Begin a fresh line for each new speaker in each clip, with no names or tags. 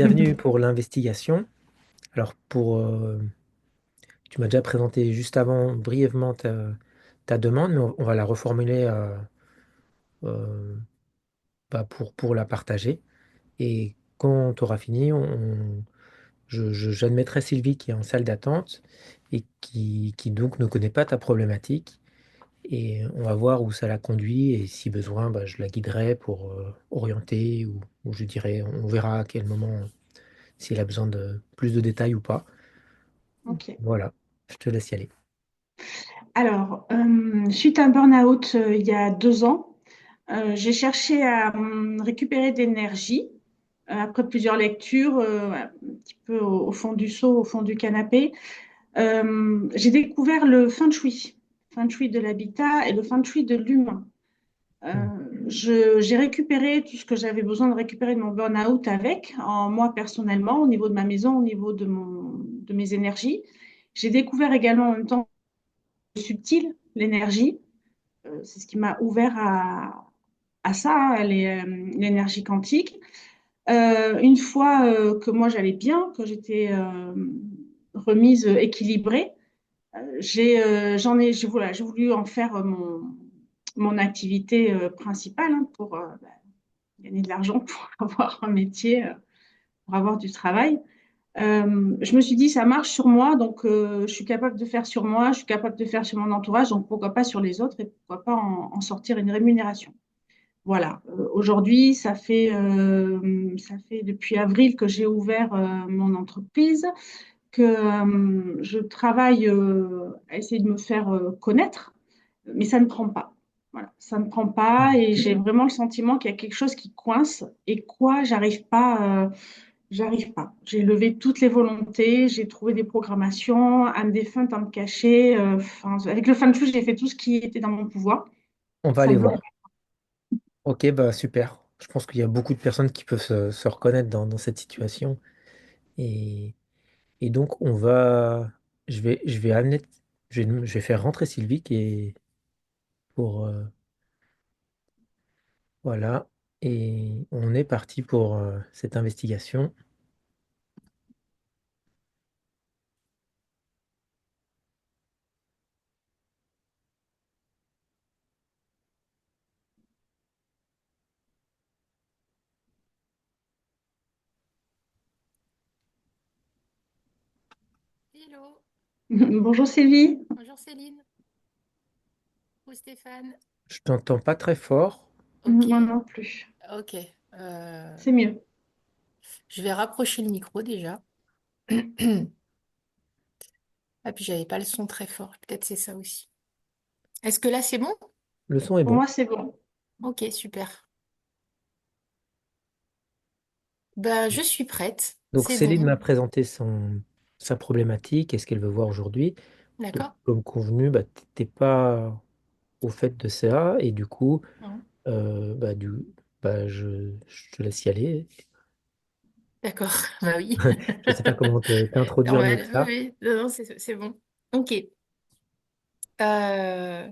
bienvenue pour l'investigation. Alors, tu m'as déjà présenté juste avant brièvement ta demande, mais on va la reformuler euh, pour la partager. Et quand tu auras fini, j'admettrai Sylvie qui est en salle d'attente et qui donc ne connaît pas ta problématique. Et on va voir où ça la conduit et si besoin, je la guiderai pour orienter ou je dirai, on verra à quel moment, si elle a besoin de plus de détails ou pas.
Ok.
Voilà, je te laisse y aller.
Alors, suite à un burn-out il y a 2 ans, j'ai cherché à récupérer de l'énergie après plusieurs lectures, voilà, un petit peu au fond du seau, au fond du canapé. J'ai découvert le feng shui de l'habitat et le feng shui de l'humain. Euh,
Hmm.
j'ai récupéré tout ce que j'avais besoin de récupérer de mon burn-out avec, en moi personnellement, au niveau de ma maison, au niveau de mes énergies. J'ai découvert également en même temps le subtil, l'énergie. C'est ce qui m'a ouvert à ça, hein, l'énergie quantique. Une fois que moi j'allais bien, que j'étais remise équilibrée, voilà, j'ai voulu en faire mon activité principale, hein, pour gagner de l'argent, pour avoir un métier, pour avoir du travail. Je me suis dit, ça marche sur moi, donc je suis capable de faire sur moi, je suis capable de faire sur mon entourage, donc pourquoi pas sur les autres et pourquoi pas en sortir une rémunération. Voilà. Aujourd'hui, ça fait depuis avril que j'ai ouvert mon entreprise, que je travaille à essayer de me faire connaître, mais ça ne prend pas. Voilà, ça ne prend pas et j'ai vraiment le sentiment qu'il y a quelque chose qui coince et quoi, j'arrive pas. J'ai levé toutes les volontés, j'ai trouvé des programmations, à me défunte, à me cacher. Enfin, avec le feng shui, j'ai fait tout ce qui était dans mon pouvoir.
On va
Ça
aller
me bloque.
voir. Ok, bah super. Je pense qu'il y a beaucoup de personnes qui peuvent se reconnaître dans cette situation. Et, et donc, je vais amener, je vais faire rentrer Sylvie qui est pour, voilà. Et on est parti pour cette investigation.
Hello,
Bonjour Sylvie.
bonjour Céline ou Stéphane.
Je t'entends pas très fort.
Ok,
Moi non plus.
ok. Euh,
C'est mieux.
je vais rapprocher le micro déjà. Ah, puis j'avais pas le son très fort. Peut-être c'est ça aussi. Est-ce que là c'est bon?
Le son est
Pour
bon.
moi, c'est bon.
Ok, super. Bah, je suis prête.
Donc
C'est
Céline
bon.
m'a présenté sa problématique et ce qu'elle veut voir aujourd'hui. Donc,
D'accord?
comme convenu, t'es pas au fait de ça et du coup,
Non.
euh, bah, du, je te laisse y aller.
D'accord. Bah oui.
Je sais pas comment t'introduire mieux que
Normal. Oui,
ça.
oui. Non, non, c'est bon. Ok. Euh,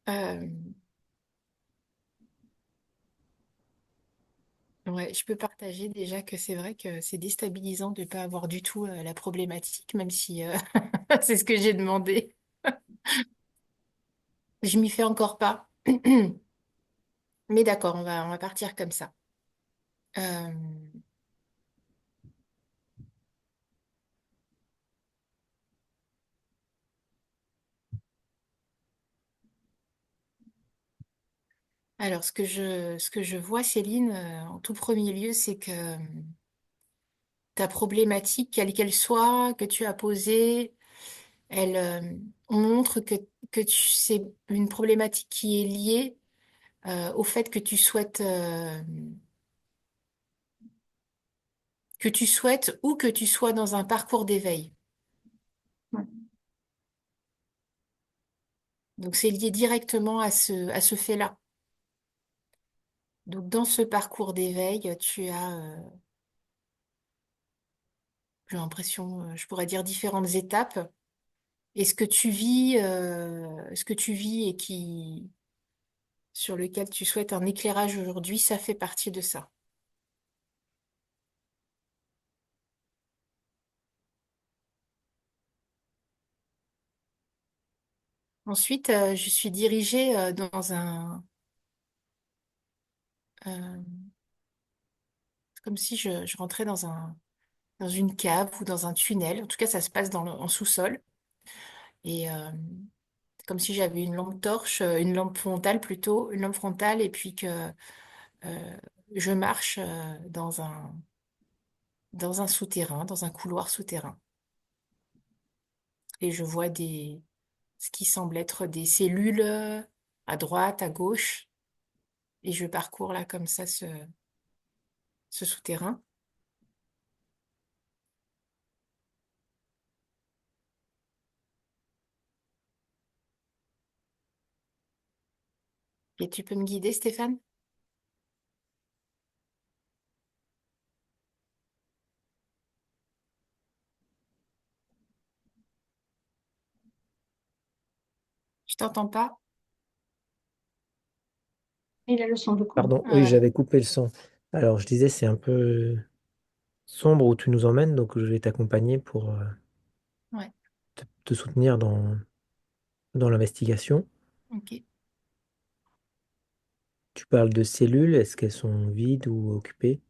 euh, ouais, je peux partager déjà que c'est vrai que c'est déstabilisant de ne pas avoir du tout la problématique, même si c'est ce que j'ai demandé. Je m'y fais encore pas. Mais d'accord, on va partir comme ça. Euh, alors, ce que je vois, Céline, en tout premier lieu, c'est que ta problématique, quelle qu'elle soit, que tu as posée, elle montre c'est une problématique qui est liée au fait que tu souhaites ou que tu sois dans un parcours d'éveil.
Ouais.
Donc, c'est lié directement à ce fait-là. Donc, dans ce parcours d'éveil, tu as, j'ai l'impression, je pourrais dire différentes étapes. Et ce que tu vis et sur lequel tu souhaites un éclairage aujourd'hui, ça fait partie de ça. Ensuite, je suis dirigée dans euh, comme si je rentrais dans une cave ou dans un tunnel. En tout cas, ça se passe en sous-sol. Et comme si j'avais une lampe torche, une lampe frontale plutôt, une lampe frontale, et puis que euh, je marche dans un souterrain, dans un couloir souterrain. Et je vois ce qui semble être des cellules à droite, à gauche. Et je parcours là comme ça ce souterrain. Et tu peux me guider, Stéphane? Je t'entends pas.
Et la leçon de cours.
Pardon, oui,
Euh,
j'avais coupé le son. Alors, je disais, c'est un peu sombre où tu nous emmènes, donc je vais t'accompagner pour
ouais,
te soutenir dans l'investigation.
ok.
Tu parles de cellules, est-ce qu'elles sont vides ou occupées?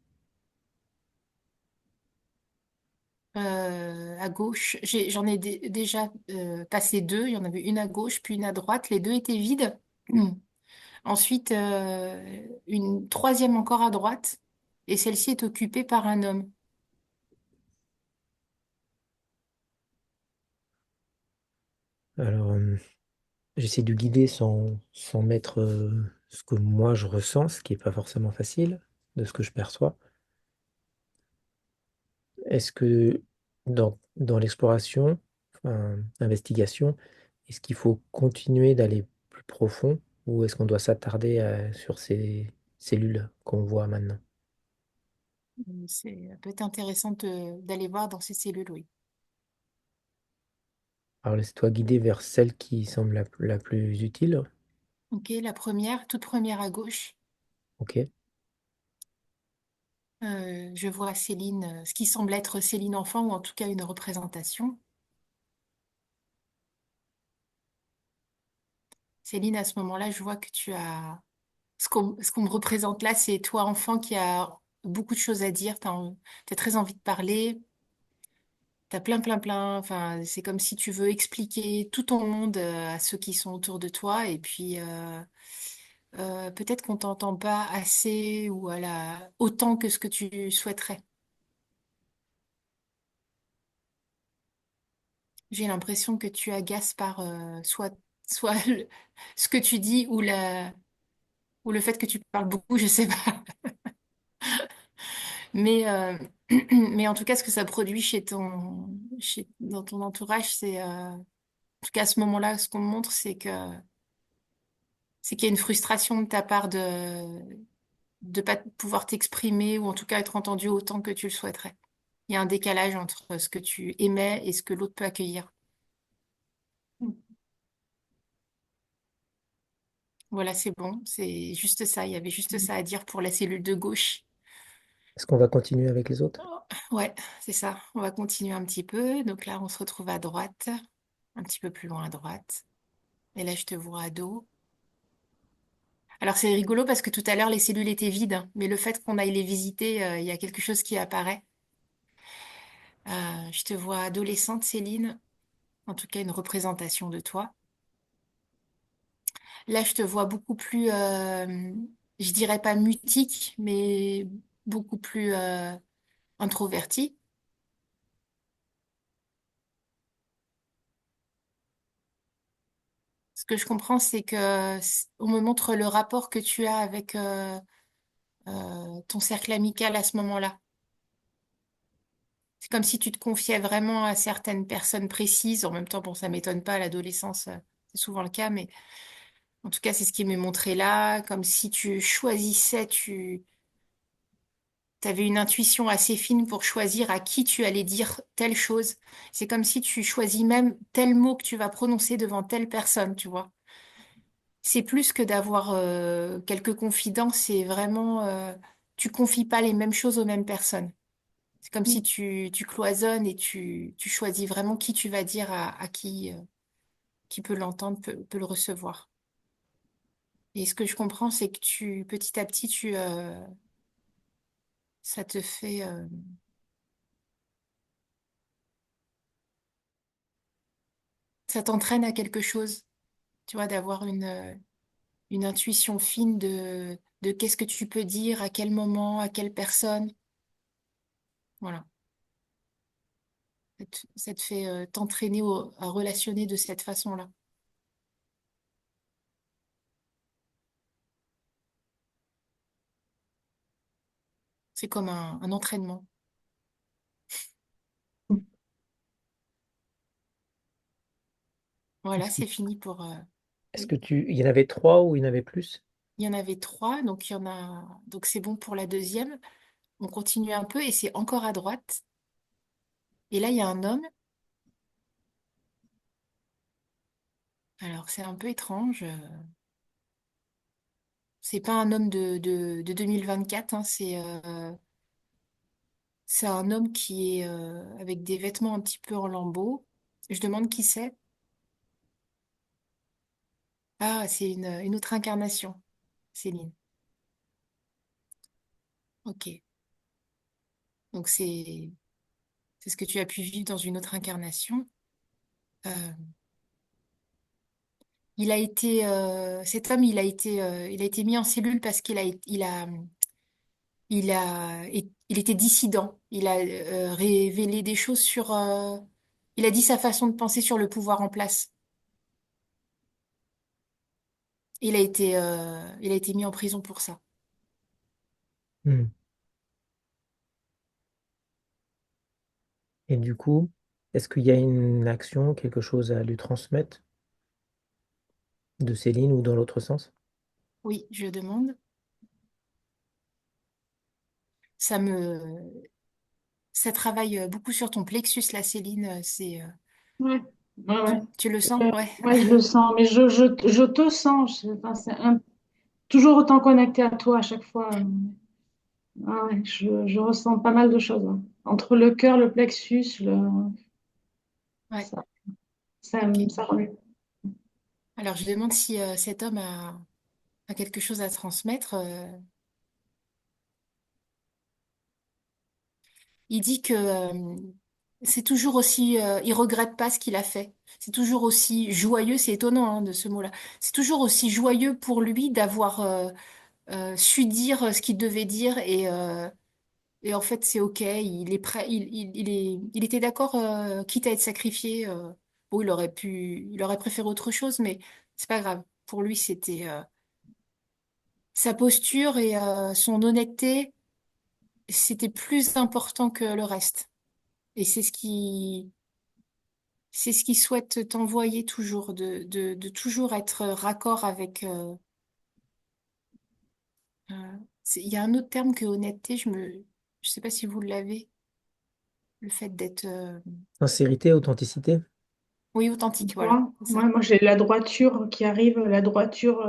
À gauche, j'en ai déjà passé deux. Il y en avait une à gauche, puis une à droite. Les deux étaient vides. Ensuite, une troisième encore à droite. Et celle-ci est occupée par un homme.
Alors, j'essaie de guider sans mettre ce que moi je ressens, ce qui n'est pas forcément facile, de ce que je perçois. Est-ce que dans l'exploration, enfin, investigation, est-ce qu'il faut continuer d'aller plus profond ou est-ce qu'on doit s'attarder sur ces cellules qu'on voit maintenant?
Ça peut être intéressant d'aller voir dans ces cellules, oui.
Alors laisse-toi guider vers celle qui semble la plus utile.
Ok, la première, toute première à gauche.
Ok.
Je vois Céline, ce qui semble être Céline enfant, ou en tout cas une représentation. Céline, à ce moment-là, je vois que tu as... ce qu'on me représente là, c'est toi, enfant, qui a beaucoup de choses à dire. Tu as très envie de parler. Tu as plein. Enfin, c'est comme si tu veux expliquer tout ton monde à ceux qui sont autour de toi. Et puis, peut-être qu'on t'entend pas assez ou autant que ce que tu souhaiterais. J'ai l'impression que tu agaces par soit ce que tu dis ou le fait que tu parles beaucoup, je sais pas. Mais, mais en tout cas, ce que ça produit dans ton entourage, en tout cas à ce moment-là, ce qu'on me montre, c'est qu'il y a une frustration de ta part de pas pouvoir t'exprimer ou en tout cas être entendu autant que tu le souhaiterais. Il y a un décalage entre ce que tu émets et ce que l'autre peut accueillir. Voilà, c'est bon, c'est juste ça. Il y avait juste ça à dire pour la cellule de gauche.
Est-ce qu'on va continuer avec les autres?
Oh, ouais, c'est ça. On va continuer un petit peu. Donc là, on se retrouve à droite, un petit peu plus loin à droite. Et là, je te vois à dos. Alors, c'est rigolo parce que tout à l'heure, les cellules étaient vides, hein, mais le fait qu'on aille les visiter, il y a quelque chose qui apparaît. Je te vois adolescente, Céline, en tout cas, une représentation de toi. Là, je te vois beaucoup plus, je dirais pas mutique, mais beaucoup plus introvertie. Ce que je comprends, c'est que on me montre le rapport que tu as avec ton cercle amical à ce moment-là. C'est comme si tu te confiais vraiment à certaines personnes précises. En même temps, bon, ça m'étonne pas, à l'adolescence, c'est souvent le cas, mais en tout cas, c'est ce qui m'est montré là, comme si tu choisissais, tu avais une intuition assez fine pour choisir à qui tu allais dire telle chose. C'est comme si tu choisis même tel mot que tu vas prononcer devant telle personne, tu vois. C'est plus que d'avoir quelques confidences, c'est vraiment, tu confies pas les mêmes choses aux mêmes personnes. C'est comme si tu cloisonnes et tu choisis vraiment qui tu vas dire à qui. qui peut l'entendre peut le recevoir. Et ce que je comprends, c'est que petit à petit, ça te fait, ça t'entraîne à quelque chose, tu vois, d'avoir une intuition fine de qu'est-ce que tu peux dire, à quel moment, à quelle personne. Voilà. Ça te fait t'entraîner à relationner de cette façon-là. C'est comme un entraînement. Voilà,
Est-ce que,
c'est fini pour...
est-ce
oui.
que il y en avait trois ou il y en avait plus?
Il y en avait trois, donc il y en a... Donc c'est bon pour la deuxième. On continue un peu et c'est encore à droite. Et là, il y a un homme. Alors, c'est un peu étrange. C'est pas un homme de 2024, hein, c'est un homme qui est avec des vêtements un petit peu en lambeaux. Je demande qui c'est. Ah, c'est une autre incarnation, Céline. Ok. Donc, c'est ce que tu as pu vivre dans une autre incarnation. Euh, cet homme, il a été mis en cellule parce il était dissident. Il a révélé des choses il a dit sa façon de penser sur le pouvoir en place. Il a été mis en prison pour ça.
Hmm. Et du coup, est-ce qu'il y a une action, quelque chose à lui transmettre de Céline ou dans l'autre sens?
Oui, je demande. Ça me, ça travaille beaucoup sur ton plexus, la Céline.
Ouais, ouais, ouais.
Tu le sens? Ouais.
Ouais, je le sens, mais je te sens. Enfin, toujours autant connecté à toi à chaque fois. Ah ouais, je ressens pas mal de choses, hein. Entre le cœur, le plexus,
Ouais.
ça,
Ok.
ça remue.
Alors, je demande si cet homme a quelque chose à transmettre. Il dit que c'est toujours aussi, il regrette pas ce qu'il a fait. C'est toujours aussi joyeux. C'est étonnant hein, de ce mot-là. C'est toujours aussi joyeux pour lui d'avoir su dire ce qu'il devait dire et en fait c'est ok. Il est prêt. Il était d'accord, quitte à être sacrifié. Bon, il aurait préféré autre chose, mais c'est pas grave. Pour lui, c'était sa posture et son honnêteté, c'était plus important que le reste. Et c'est ce qu'il souhaite t'envoyer toujours, de toujours être raccord avec. Il y a un autre terme que honnêteté, je sais pas si vous l'avez, le fait d'être,
Sincérité, authenticité?
oui, authentique, voilà,
Moi,
c'est ça.
moi, j'ai la droiture qui arrive, la droiture,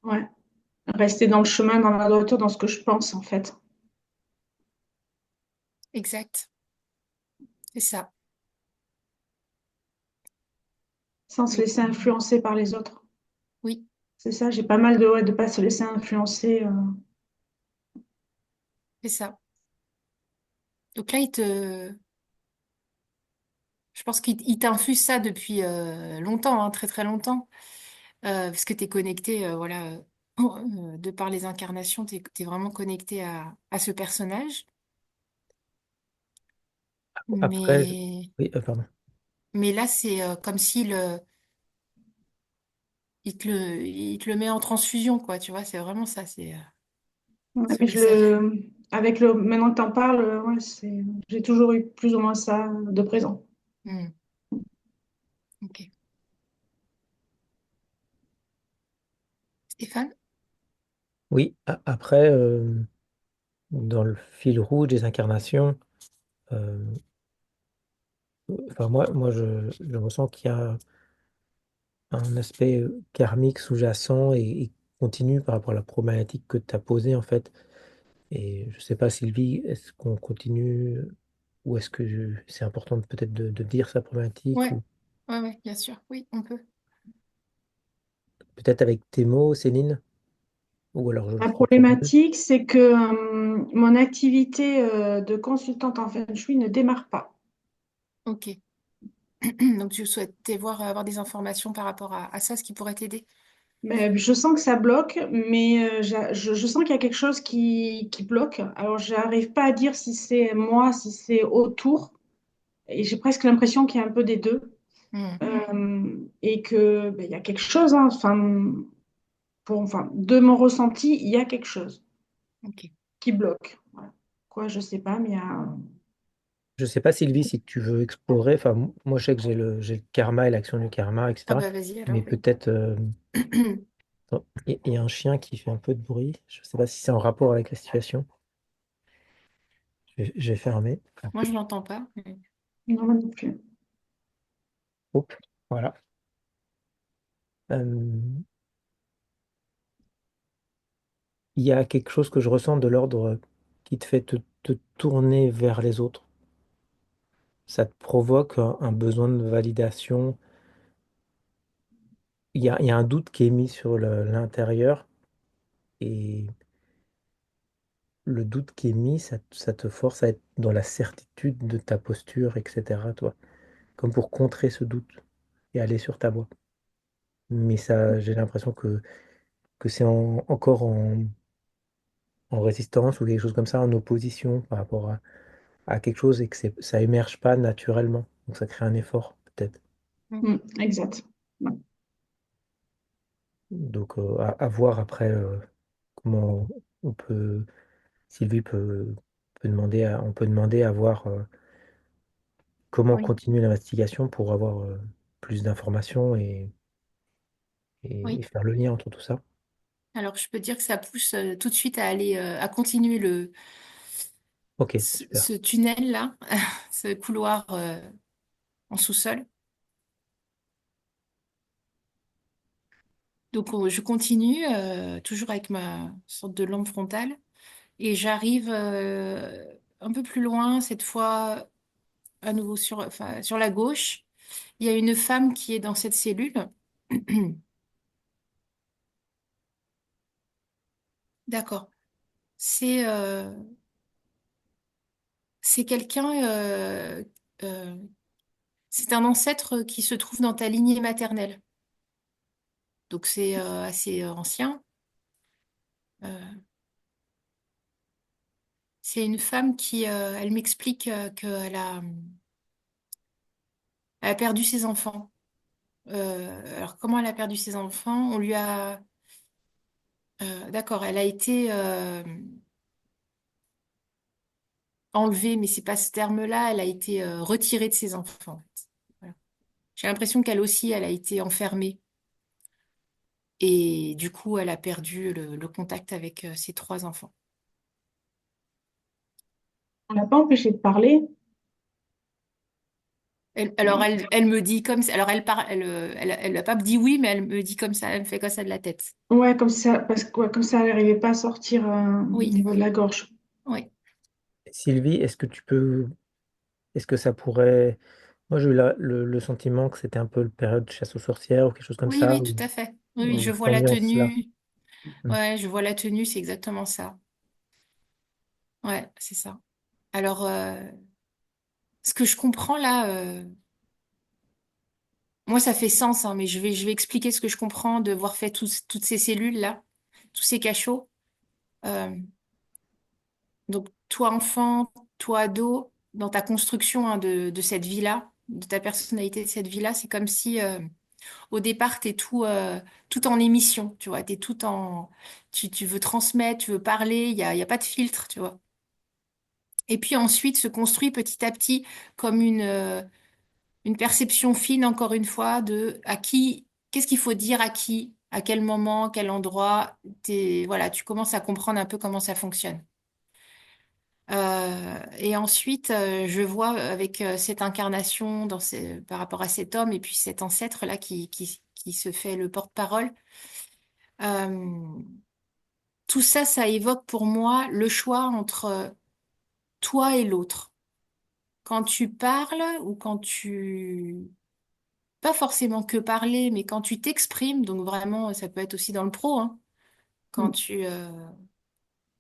ouais, rester dans le chemin, dans la droiture, dans ce que je pense en fait,
Exact, c'est ça.
sans se
Et
laisser influencer par les autres.
oui,
C'est ça, j'ai pas mal de ouais, de pas se laisser influencer.
c'est ça. Donc là, je pense qu'il t'infuse ça depuis longtemps, hein, très très longtemps, parce que tu es connecté, voilà, de par les incarnations, tu es vraiment connecté à ce personnage.
Après,
Mais,
oui, pardon.
mais là, c'est comme s'il il te le met en transfusion, quoi, tu vois, c'est vraiment ça,
Ouais,
c'est
mais avec maintenant que t'en parles, ouais, j'ai toujours eu plus ou moins ça de présent.
Hmm, ok. Stéphane?
Oui, après, dans le fil rouge des incarnations, euh, enfin moi je ressens qu'il y a un aspect karmique sous-jacent et continu par rapport à la problématique que tu as posée en fait. Et je sais pas, Sylvie, est-ce qu'on continue ou est-ce que c'est important peut-être de dire sa problématique
Ouais,
ou...
Ouais, ouais, bien sûr. Oui, on peut.
Peut-être avec tes mots, Céline? Ou alors je
La
prends trop de notes.
problématique, c'est que mon activité de consultante en feng shui ne démarre pas.
Ok. Donc, tu souhaitais voir, avoir des informations par rapport à ça, ce qui pourrait t'aider.
Mais je sens que ça bloque, mais je sens qu'il y a quelque chose qui bloque. Alors, j'arrive pas à dire si c'est moi, si c'est autour. Et j'ai presque l'impression qu'il y a un peu des deux.
Hmm.
Et que ben, il y a quelque chose, hein. Enfin, de mon ressenti, il y a quelque chose
Ok.
qui bloque. Voilà. Quoi, je sais pas, mais il y a.
Je sais pas, Sylvie, si tu veux explorer. Enfin, moi, je sais que j'ai le karma et l'action du karma,
Ah
etc.
bah vas-y alors,
Mais
oui.
peut-être. Attends, il y a un chien qui fait un peu de bruit. Je sais pas si c'est en rapport avec la situation. Je vais fermer.
Moi, je l'entends pas.
Non, moi non plus.
Oups, voilà. Euh, il y a quelque chose que je ressens de l'ordre qui te fait te tourner vers les autres. Ça te provoque un besoin de validation. Il y a un doute qui est mis sur l'intérieur et le doute qui est mis, ça te force à être dans la certitude de ta posture, etc. Toi, comme pour contrer ce doute et aller sur ta voie. Mais ça, j'ai l'impression que c'est encore en résistance ou quelque chose comme ça, en opposition par rapport à quelque chose et que ça émerge pas naturellement. Donc ça crée un effort, peut-être.
Exact. Ouais.
Donc à voir après comment on peut, Sylvie on peut demander à voir comment
Oui,
continuer l'investigation pour avoir plus d'informations et
oui.
faire le lien entre tout ça.
Alors, je peux dire que ça pousse tout de suite à aller, à continuer
Ok,
ce
super.
tunnel-là, ce couloir en sous-sol. Donc, je continue, toujours avec ma sorte de lampe frontale, et j'arrive un peu plus loin, cette fois à nouveau enfin, sur la gauche. Il y a une femme qui est dans cette cellule. D'accord. C'est c'est quelqu'un, euh, c'est un ancêtre qui se trouve dans ta lignée maternelle. Donc c'est assez ancien. Euh, c'est une femme qui, elle m'explique elle a perdu ses enfants. Alors comment elle a perdu ses enfants? On lui a, d'accord, elle a été enlevée, mais c'est pas ce terme-là. Elle a été retirée de ses enfants, en fait. Voilà. J'ai l'impression qu'elle aussi, elle a été enfermée. Et du coup, elle a perdu le contact avec ses trois enfants.
On l'a pas empêché de parler.
Alors, elle me dit comme ça. Alors, elle a pas dit oui, mais elle me dit comme ça. Elle me fait comme ça de la tête.
Ouais, comme ça, parce que ouais, comme ça, elle n'arrivait pas à sortir au
Oui,
niveau de la gorge.
oui.
Sylvie, est-ce que ça pourrait... Moi, j'ai eu le sentiment que c'était un peu le période de chasse aux sorcières ou quelque chose comme
Oui,
ça,
oui, tout
ou,
à fait. Oui, oui,
ou
je
cette
vois la
ambiance-là.
tenue.
Mm.
Ouais, je vois la tenue, c'est exactement ça. Ouais, c'est ça. Alors, ce que je comprends là, moi, ça fait sens, hein, mais je vais expliquer ce que je comprends de voir fait toutes ces cellules là, tous ces cachots. Euh, Donc, toi, enfant, toi, ado, dans ta construction hein, de cette vie-là, de ta personnalité de cette vie-là, c'est comme si au départ, tu es tout en émission, tu vois, t'es tout en... Tu veux transmettre, tu veux parler, il y a pas de filtre, tu vois. Et puis ensuite se construit petit à petit comme une perception fine, encore une fois, de à qui, qu'est-ce qu'il faut dire à qui, à quel moment, quel endroit. Voilà, tu commences à comprendre un peu comment ça fonctionne. Et ensuite, je vois avec cette incarnation par rapport à cet homme et puis cet ancêtre-là qui se fait le porte-parole, euh, tout ça, ça évoque pour moi le choix entre toi et l'autre. Quand tu parles ou quand tu pas forcément que parler, mais quand tu t'exprimes, donc vraiment, ça peut être aussi dans le pro, hein, quand
Mm.
tu, en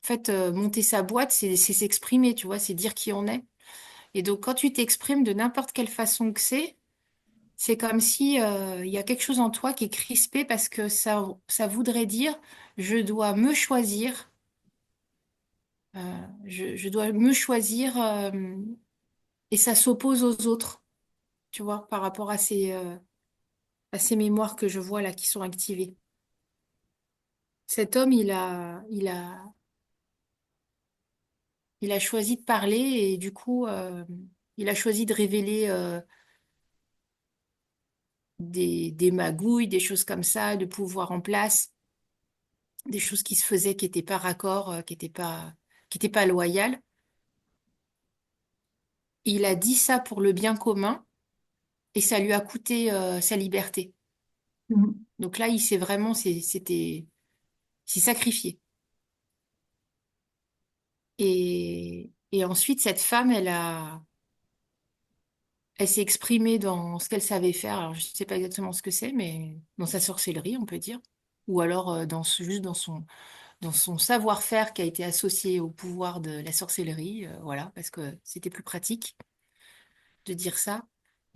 fait, monter sa boîte, c'est s'exprimer, tu vois, c'est dire qui on est. Et donc, quand tu t'exprimes de n'importe quelle façon que c'est comme si, il y a quelque chose en toi qui est crispé parce que ça voudrait dire, je dois me choisir, je dois me choisir, et ça s'oppose aux autres, tu vois, par rapport à ces mémoires que je vois là qui sont activées. Cet homme, il a choisi de parler et du coup, il a choisi de révéler des magouilles, des choses comme ça, de pouvoir en place, des choses qui se faisaient qui n'étaient pas raccord, qui étaient pas loyales. Il a dit ça pour le bien commun et ça lui a coûté sa liberté.
Mm.
Donc là, il s'est vraiment, s'est sacrifié. Et ensuite, cette femme, elle s'est exprimée dans ce qu'elle savait faire. Alors, je ne sais pas exactement ce que c'est, mais dans sa sorcellerie, on peut dire. Ou alors juste dans son savoir-faire qui a été associé au pouvoir de la sorcellerie. Voilà, parce que c'était plus pratique de dire ça.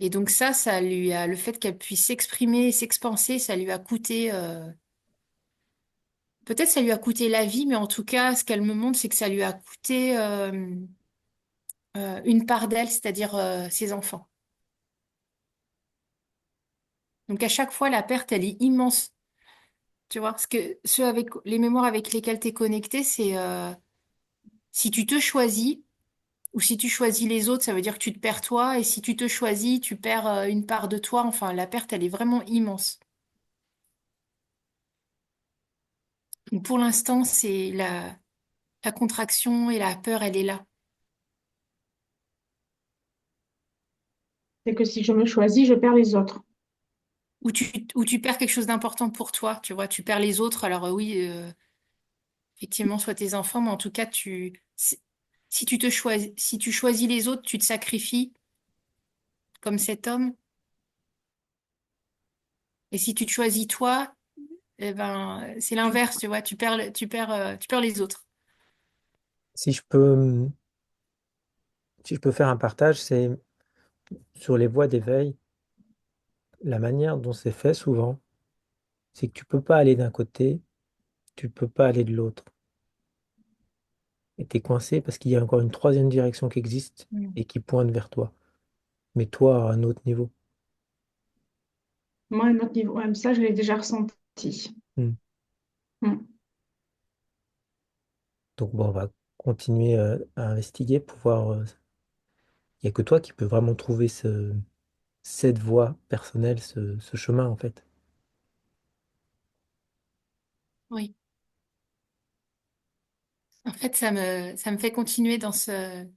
Et donc ça lui a, le fait qu'elle puisse s'exprimer et s'expanser, ça lui a coûté, peut-être ça lui a coûté la vie, mais en tout cas, ce qu'elle me montre, c'est que ça lui a coûté une part d'elle, c'est-à-dire ses enfants. Donc à chaque fois, la perte, elle est immense. Tu vois, parce que ceux avec les mémoires avec lesquelles tu es connecté, c'est si tu te choisis ou si tu choisis les autres, ça veut dire que tu te perds toi. Et si tu te choisis, tu perds une part de toi. Enfin, la perte, elle est vraiment immense. Donc, pour l'instant, c'est la contraction et la peur, elle est là.
C'est que si je me choisis, je perds les autres.
Ou tu perds quelque chose d'important pour toi. Tu vois, tu perds les autres. Alors oui, effectivement, soit tes enfants, mais en tout cas, si tu te choisis, si tu choisis les autres, tu te sacrifies comme cet homme. Et si tu te choisis toi, eh ben, c'est l'inverse, tu vois, tu perds les autres.
Si je peux, si je peux faire un partage, c'est sur les voies d'éveil, la manière dont c'est fait souvent, c'est que tu peux pas aller d'un côté, tu peux pas aller de l'autre. Et tu es coincé parce qu'il y a encore une troisième direction qui existe
Mm.
et qui pointe vers toi. Mais toi, à un autre niveau.
Moi, à un autre niveau, ouais, mais ça, je l'ai déjà ressenti.
Hmm.
Mm.
Donc bon, on va continuer à investiguer pour voir. Il n'y a que toi qui peux vraiment trouver cette voie personnelle, ce chemin en fait.
Oui. En fait, ça me fait continuer dans ce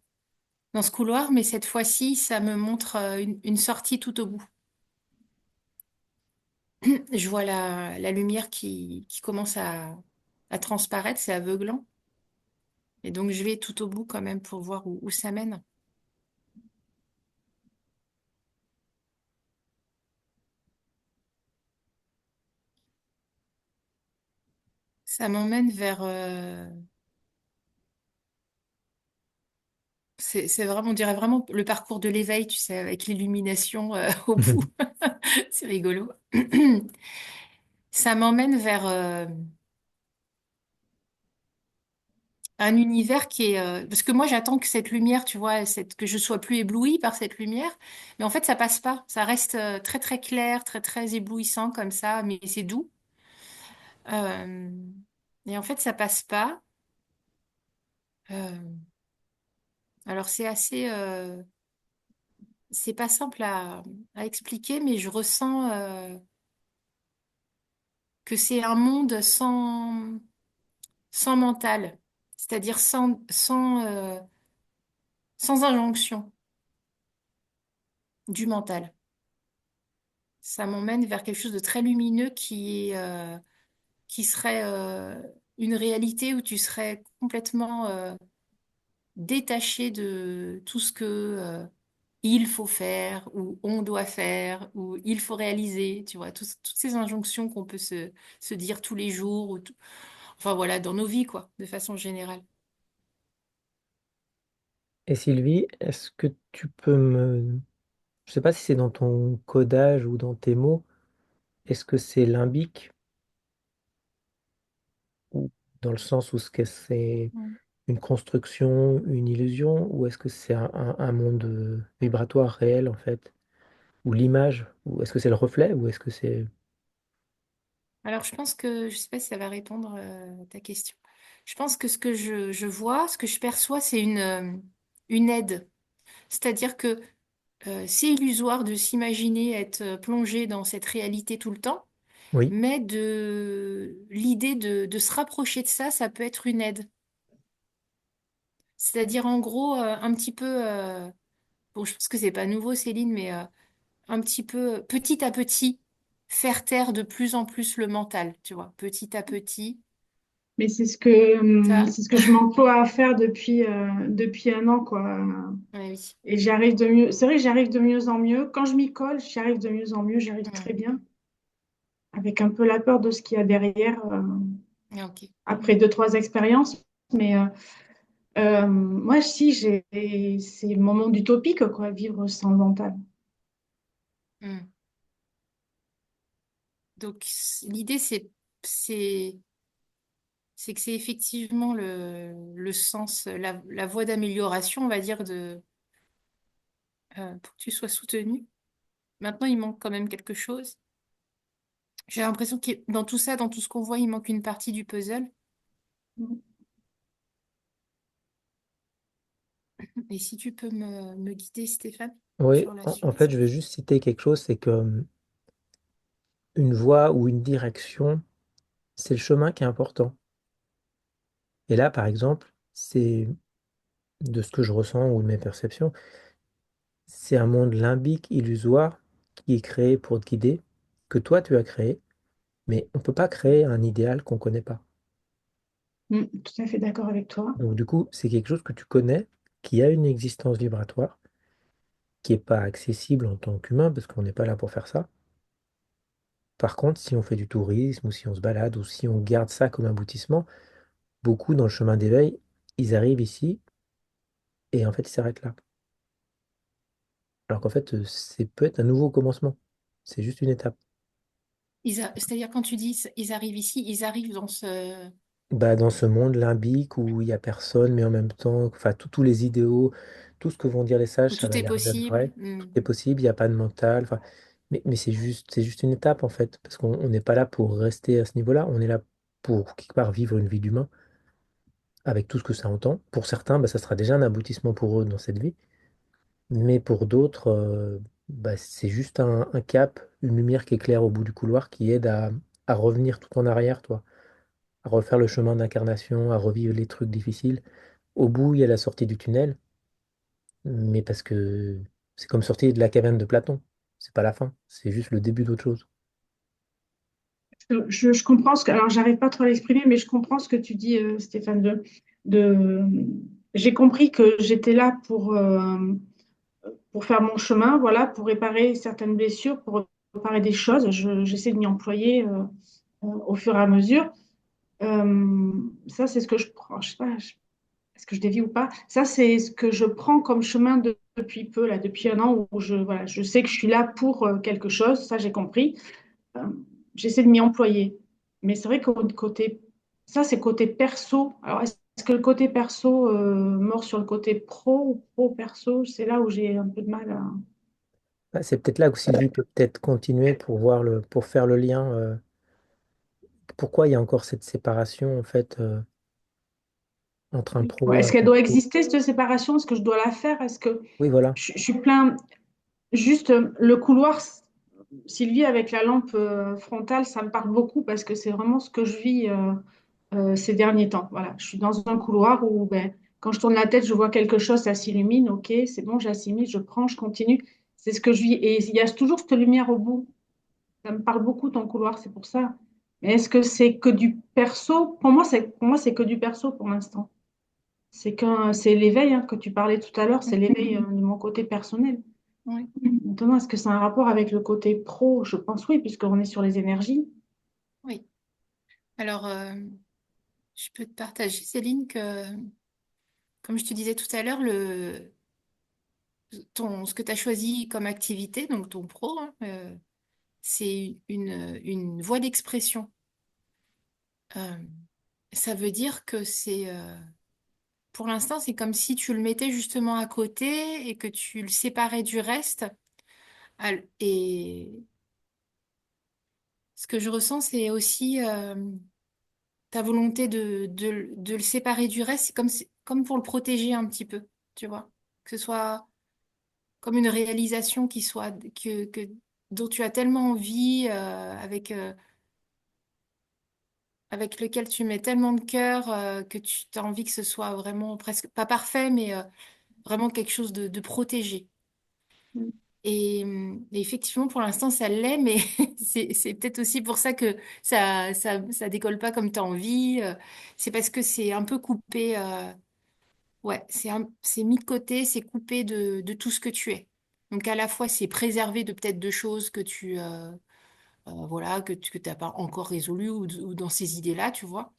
couloir, mais cette fois-ci, ça me montre une sortie tout au bout. Je vois la lumière qui commence à transparaître, c'est aveuglant. Et donc, je vais tout au bout quand même pour voir où ça mène. Ça m'emmène vers... c'est vraiment, on dirait vraiment le parcours de l'éveil, tu sais, avec l'illumination au bout. C'est rigolo. Ça m'emmène vers un univers qui est... parce que moi, j'attends que cette lumière, tu vois, que je sois plus éblouie par cette lumière. Mais en fait, ça passe pas. Ça reste très, très clair, très, très éblouissant comme ça, mais c'est doux. Euh, et en fait, ça passe pas. Euh, alors, c'est assez... c'est pas simple à expliquer, mais je ressens que c'est un monde sans mental, c'est-à-dire sans injonction du mental. Ça m'emmène vers quelque chose de très lumineux qui serait une réalité où tu serais complètement détaché de tout ce que il faut faire, ou on doit faire, ou il faut réaliser, tu vois, toutes ces injonctions qu'on peut se dire tous les jours, enfin voilà, dans nos vies, quoi, de façon générale.
Et Sylvie, est-ce que tu peux me... Je sais pas si c'est dans ton codage ou dans tes mots, est-ce que c'est limbique ou dans le sens où c'est
Mm.
une construction, une illusion, ou est-ce que c'est un monde vibratoire réel en fait, ou l'image, ou est-ce que c'est le reflet, ou est-ce que c'est...
Alors, je pense que, je sais pas si ça va répondre à ta question. Je pense que ce que je vois, ce que je perçois, c'est une aide. C'est-à-dire que c'est illusoire de s'imaginer être plongé dans cette réalité tout le temps,
Oui,
mais l'idée de se rapprocher de ça, ça peut être une aide. C'est-à-dire en gros un petit peu, bon, je pense que c'est pas nouveau Céline, mais un petit peu, petit à petit, faire taire de plus en plus le mental, tu vois, petit à petit.
Mais
Ça,
c'est ce que je m'emploie à faire depuis un an, quoi.
ouais, oui.
Et j'y arrive de mieux. C'est vrai que j'y arrive de mieux en mieux. Quand je m'y colle, j'y arrive de mieux en mieux. J'y arrive très
Mm.
bien. Avec un peu la peur de ce qu'il y a derrière,
Ah, ok.
après deux, trois expériences. Mais moi, si, c'est mon monde utopique, quoi, vivre sans mental.
Mm. Donc l'idée c'est c'est que c'est effectivement le sens, la voie d'amélioration, on va dire, pour que tu sois soutenu. Maintenant, il manque quand même quelque chose. J'ai l'impression que dans tout ça, dans tout ce qu'on voit, il manque une partie du puzzle. Et si tu peux me guider, Stéphane,
oui,
sur la
en fait,
suite.
je vais juste citer quelque chose, c'est que une voie ou une direction, c'est le chemin qui est important. Et là, par exemple, c'est de ce que je ressens ou de mes perceptions, c'est un monde limbique, illusoire, qui est créé pour te guider, que toi tu as créé, mais on ne peut pas créer un idéal qu'on ne connaît pas.
Tout à fait d'accord avec toi.
Donc du coup, c'est quelque chose que tu connais, qui a une existence vibratoire, qui n'est pas accessible en tant qu'humain, parce qu'on n'est pas là pour faire ça. Par contre, si on fait du tourisme, ou si on se balade, ou si on garde ça comme aboutissement, beaucoup dans le chemin d'éveil, ils arrivent ici, et en fait, ils s'arrêtent là. Alors qu'en fait, c'est peut-être un nouveau commencement. C'est juste une étape.
C'est-à-dire quand tu dis ils arrivent ici, ils arrivent dans ce...
Bah, dans ce monde limbique où il n'y a personne, mais en même temps, enfin, tous les idéaux, tout ce que vont dire les sages,
où
ça
tout
va
est
l'air d'être
possible.
vrai. Tout est possible, il n'y a pas de mental. Enfin, mais c'est juste une étape, en fait, parce qu'on n'est pas là pour rester à ce niveau-là. On est là pour, quelque part, vivre une vie d'humain, avec tout ce que ça entend. Pour certains, bah, ça sera déjà un aboutissement pour eux dans cette vie. Mais pour d'autres, bah, c'est juste un cap, une lumière qui éclaire au bout du couloir qui aide à revenir tout en arrière, toi, à refaire le chemin d'incarnation, à revivre les trucs difficiles. Au bout, il y a la sortie du tunnel, mais parce que c'est comme sortir de la caverne de Platon. C'est pas la fin, c'est juste le début d'autre chose.
Je comprends ce que, alors j'arrive pas trop à l'exprimer, mais je comprends ce que tu dis, Stéphane. De, j'ai compris que j'étais là pour faire mon chemin, voilà, pour réparer certaines blessures, pour réparer des choses. J'essaie de m'y employer au fur et à mesure. Ça, c'est ce que je prends. Je sais pas, est-ce que je dévie ou pas? Ça, c'est ce que je prends comme chemin depuis peu, là, depuis un an, où voilà, je sais que je suis là pour quelque chose. Ça, j'ai compris. Euh, J'essaie de m'y employer. Mais c'est vrai que côté, ça, c'est côté perso. Alors, est-ce que le côté perso mord sur le côté pro ou pro-perso? C'est là où j'ai un peu de mal à...
Bah, c'est peut-être là où Sylvie peut peut-être continuer pour voir pour faire le lien. Pourquoi il y a encore cette séparation en fait entre un pro
Ouais,
et
est-ce
un
qu'elle doit
perso?
exister, cette séparation? Est-ce que je dois la faire? Est-ce que
Oui, voilà.
je suis plein... Juste le couloir, Sylvie, avec la lampe frontale, ça me parle beaucoup parce que c'est vraiment ce que je vis ces derniers temps. Voilà, je suis dans un couloir où ben, quand je tourne la tête, je vois quelque chose, ça s'illumine, ok, c'est bon, j'assimile, je prends, je continue. C'est ce que je vis. Et il y a toujours cette lumière au bout. Ça me parle beaucoup ton couloir, c'est pour ça. Mais est-ce que c'est que du perso? Pour moi, c'est que du perso pour l'instant. C'est l'éveil hein, que tu parlais tout à l'heure, c'est l'éveil de mon côté personnel.
Oui,
Maintenant, est-ce que c'est un rapport avec le côté pro? Je pense oui, puisqu'on est sur les énergies.
oui. Alors, je peux te partager, Céline, que, comme je te disais tout à l'heure, ce que tu as choisi comme activité, donc ton pro, hein, c'est une voie d'expression. Euh, Ça veut dire que pour l'instant, c'est comme si tu le mettais justement à côté et que tu le séparais du reste. Et ce que je ressens, c'est aussi ta volonté de le séparer du reste. C'est comme pour le protéger un petit peu, tu vois. Que ce soit comme une réalisation dont tu as tellement envie, avec lequel tu mets tellement de cœur, que tu as envie que ce soit vraiment presque, pas parfait, mais vraiment quelque chose de protégé. Et effectivement, pour l'instant, ça l'est, mais c'est peut-être aussi pour ça que ça décolle pas comme tu as envie. C'est parce que c'est un peu coupé. Ouais, c'est mis de côté, c'est coupé de tout ce que tu es. Donc à la fois, c'est préservé de peut-être de choses voilà, que t'as pas encore résolues ou dans ces idées-là, tu vois.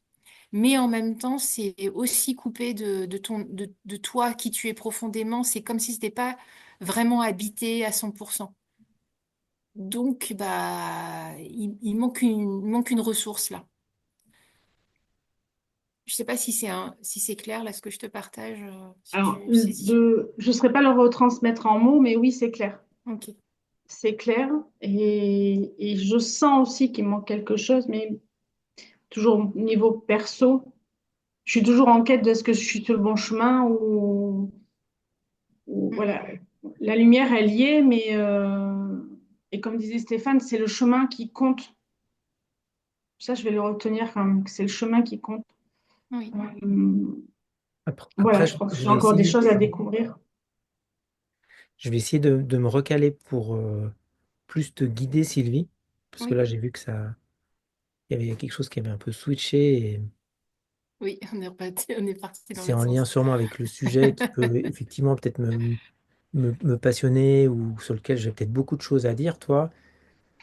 Mais en même temps, c'est aussi coupé de toi qui tu es profondément. C'est comme si c'était pas vraiment habité à 100%. Donc, bah, il manque une ressource là. Je sais pas si c'est clair là ce que je te partage, si
Alors,
tu saisis.
je ne saurais pas le retransmettre en mots, mais oui, c'est clair.
Ok.
C'est clair. Et je sens aussi qu'il manque quelque chose, mais toujours au niveau perso, je suis toujours en quête de ce que je suis sur le bon chemin ou
Mm.
voilà. La lumière, elle y est, mais et comme disait Stéphane, c'est le chemin qui compte. Ça, je vais le retenir quand même, que c'est le chemin qui compte.
Oui.
Euh, voilà,
Après,
je pense que
je
j'ai
vais
encore des
essayer,
choses à découvrir.
je vais essayer de me recaler pour plus te guider, Sylvie, parce que
Oui.
là, j'ai vu que il y avait quelque chose qui avait un peu switché et
Oui, on est parti dans
c'est en
l'autre
lien
sens.
sûrement avec le sujet qui peut effectivement peut-être me passionner ou sur lequel j'ai peut-être beaucoup de choses à dire, toi.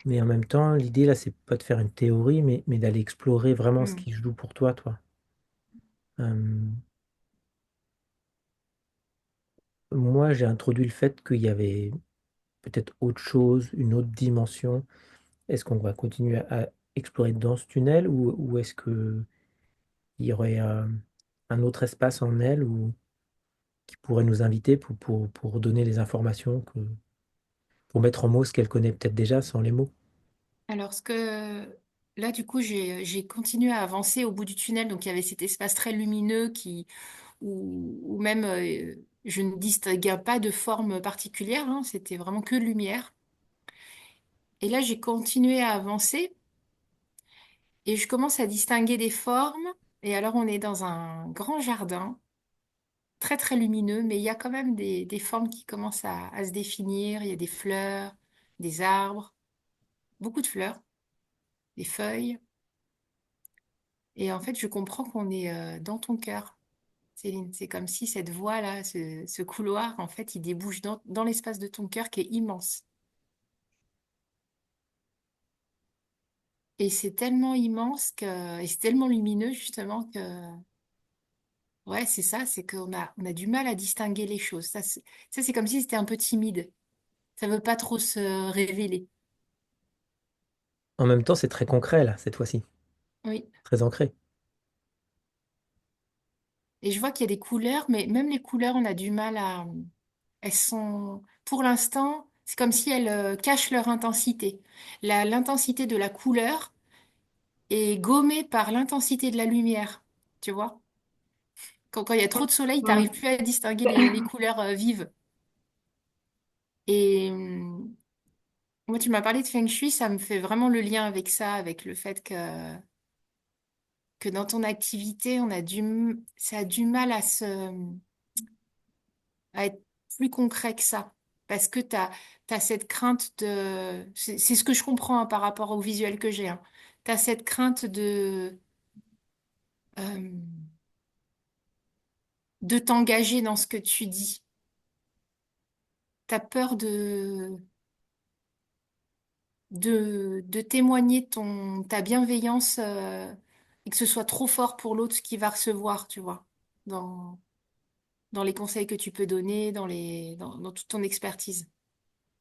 Mais en même temps, l'idée là, c'est pas de faire une théorie, mais d'aller explorer vraiment ce
Mm.
qui joue pour toi, toi. Euh, Moi, j'ai introduit le fait qu'il y avait peut-être autre chose, une autre dimension. Est-ce qu'on va continuer à explorer dans ce tunnel ou est-ce que il y aurait un autre espace en elle qui pourrait nous inviter pour donner les informations, pour mettre en mots ce qu'elle connaît peut-être déjà sans les mots.
Alors, là, du coup, j'ai continué à avancer au bout du tunnel. Donc, il y avait cet espace très lumineux où même je ne distinguais pas de forme particulière, hein. C'était vraiment que lumière. Et là, j'ai continué à avancer et je commence à distinguer des formes. Et alors, on est dans un grand jardin, très, très lumineux, mais il y a quand même des formes qui commencent à se définir. Il y a des fleurs, des arbres, beaucoup de fleurs, des feuilles. Et en fait, je comprends qu'on est dans ton cœur, Céline. C'est comme si cette voie-là, ce couloir, en fait, il débouche dans l'espace de ton cœur qui est immense. Et c'est tellement immense et c'est tellement lumineux, justement, ouais, c'est ça, c'est on a du mal à distinguer les choses. Ça, c'est comme si c'était un peu timide. Ça veut pas trop se révéler.
En même temps, c'est très concret là, cette fois-ci,
Oui.
très ancré.
Et je vois qu'il y a des couleurs, mais même les couleurs, on a du mal elles sont, pour l'instant, c'est comme si elles cachent leur intensité. L'intensité de la couleur est gommée par l'intensité de la lumière. Tu vois? Quand il y a trop de soleil, tu
Ouais.
n'arrives plus à distinguer les couleurs vives. Et moi, tu m'as parlé de Feng Shui, ça me fait vraiment le lien avec ça, avec le fait que dans ton activité, ça a du mal à être plus concret que ça. Parce que tu as cette crainte c'est ce que je comprends hein, par rapport au visuel que j'ai. Hein. Tu as cette crainte euh, de t'engager dans ce que tu dis. t'as peur de témoigner ta bienveillance et que ce soit trop fort pour l'autre ce qu'il va recevoir, tu vois, dans, dans les conseils que tu peux donner, dans toute ton expertise.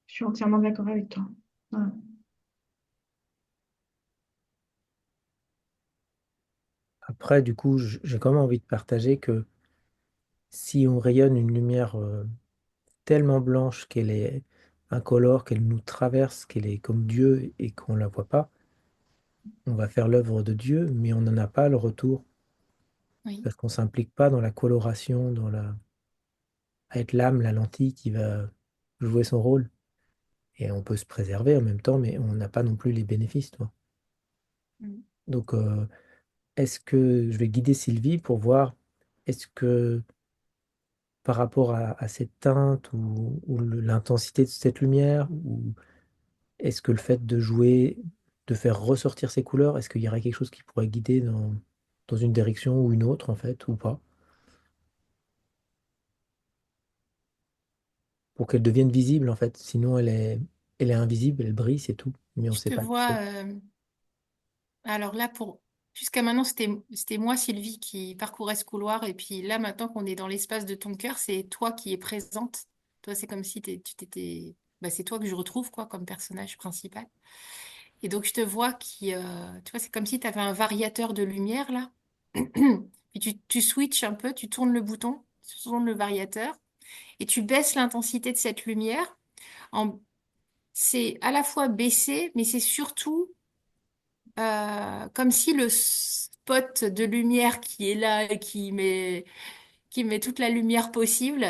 Je suis entièrement d'accord avec toi. Ouais.
Après, du coup, j'ai quand même envie de partager que si on rayonne une lumière tellement blanche qu'elle est incolore, qu'elle nous traverse, qu'elle est comme Dieu et qu'on la voit pas, on va faire l'œuvre de Dieu, mais on n'en a pas le retour
Oui,
parce qu'on s'implique pas dans la coloration, à être l'âme, la lentille qui va jouer son rôle. Et on peut se préserver en même temps, mais on n'a pas non plus les bénéfices, toi.
mm,
Donc, est-ce que je vais guider Sylvie pour voir, est-ce que par rapport à cette teinte ou l'intensité de cette lumière, ou est-ce que le fait de jouer, de faire ressortir ces couleurs, est-ce qu'il y aurait quelque chose qui pourrait guider dans une direction ou une autre, en fait, ou pas, pour qu'elle devienne visible, en fait. Sinon, elle est invisible, elle brille, c'est tout, mais on ne
je
sait
te
pas qui
vois.
c'est.
Alors là, jusqu'à maintenant, c'était moi, Sylvie, qui parcourais ce couloir. Et puis là, maintenant qu'on est dans l'espace de ton cœur, c'est toi qui es présente. Toi, c'est comme si tu t'étais. Bah, c'est toi que je retrouve, quoi, comme personnage principal. Et donc, je te vois tu vois, c'est comme si tu avais un variateur de lumière, là. Puis tu switches un peu, tu tournes le bouton, tu tournes le variateur, et tu baisses l'intensité de cette lumière. En... C'est à la fois baissé, mais c'est surtout comme si le spot de lumière qui est là et qui met toute la lumière possible,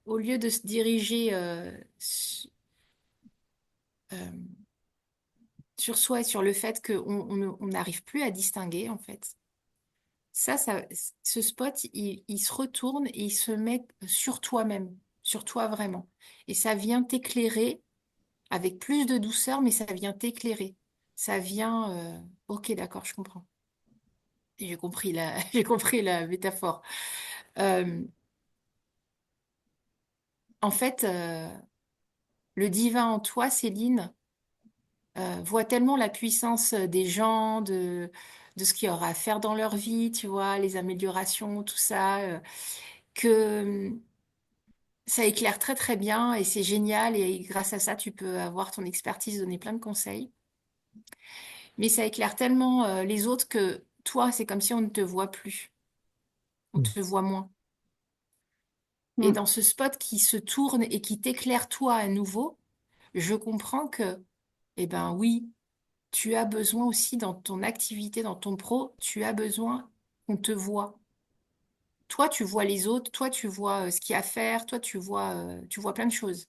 au lieu de se diriger euh, sur soi et sur le fait qu'on n'arrive plus à distinguer, en fait. Ça, ce spot, il se retourne et il se met sur toi-même, sur toi vraiment. Et ça vient t'éclairer avec plus de douceur, mais ça vient t'éclairer. Ça vient... Ok, d'accord, je comprends. J'ai compris j'ai compris la métaphore. Euh, En fait, le divin en toi, Céline, voit tellement la puissance des gens, de ce qu'il y aura à faire dans leur vie, tu vois, les améliorations, tout ça, que ça éclaire très très bien et c'est génial et grâce à ça, tu peux avoir ton expertise, donner plein de conseils. Mais ça éclaire tellement les autres que toi, c'est comme si on ne te voit plus, on
Hmm.
te voit moins. Et
Mm.
dans ce spot qui se tourne et qui t'éclaire toi à nouveau, je comprends que, eh ben oui, tu as besoin aussi dans ton activité, dans ton pro, tu as besoin qu'on te voit. Toi, tu vois les autres, toi, tu vois ce qu'il y a à faire, toi, tu vois plein de choses.